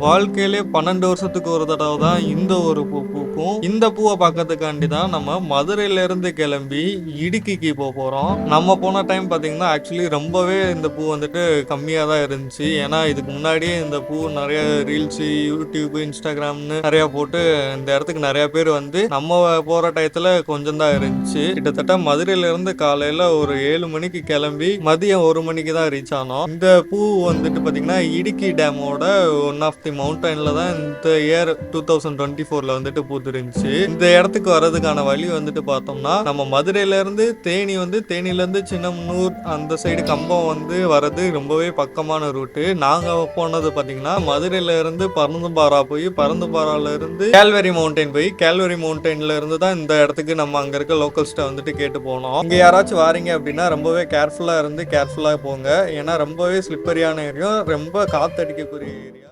வாழ்க்கையிலே 12 வருஷத்துக்கு ஒரு தடவை தான் இந்த ஒரு பூ பூக்கும். இந்த பூவை பார்க்கறதுக்காண்டி தான் நம்ம மதுரையில இருந்து கிளம்பி இடுக்கிக்கு போறோம். நம்ம போன டைம் பார்த்தீங்கன்னா ஆக்சுவலி ரொம்பவே இந்த பூ வந்துட்டு கம்மியா தான் இருந்துச்சு. ஏன்னா இதுக்கு முன்னாடியே இந்த பூ நிறைய ரீல்ஸ், யூடியூப், இன்ஸ்டாகிராம்னு நிறைய போட்டு இந்த இடத்துக்கு நிறைய பேர் வந்து நம்ம போற டயத்துல கொஞ்சம் தான் இருந்துச்சு. கிட்டத்தட்ட மதுரையில இருந்து காலையில ஒரு 7 மணிக்கு கிளம்பி மதியம் 1 மணிக்கு தான் ரீச் ஆனோம். இந்த பூ வந்துட்டு பார்த்தீங்கன்னா இடுக்கி டேமோட ஒன் ஆஃப் மவுண்டன்ல தான் இந்த இயர் 2024ல வந்துட்டு பூத்துருந்துச்சு. இந்த இடத்துக்கு வர்றதுக்கான வழி வந்துட்டு பார்த்தோம்னா நம்ம மதுரையில இருந்து தேனி வந்து தேனில இருந்து சின்னமனூர் அந்த சைடு கம்பம் வந்து வர்றது ரொம்பவே பக்கமான ரூட்டு. நாங்க போனது பாத்தீங்கன்னா மதுரையில இருந்து பருந்துபாரா போய் பருந்துபாரால இருந்து கேல்வரி மவுண்டன் போய் கேல்வரி மவுண்டன்ல இருந்து தான் இந்த இடத்துக்கு நம்ம அங்க இருக்க லோக்கல்ஸ்ட வந்துட்டு கேட்டு போனோம். இங்க யாராச்சும் வாரீங்க அப்படின்னா ரொம்பவே கேர்ஃபுல்லா இருந்து கேர்ஃபுல்லா போங்க. ஏன்னா ரொம்பவே ஸ்லிப்பரியான ஏரியா, ரொம்ப காத்தடிக்கக்கூடிய ஏரியா.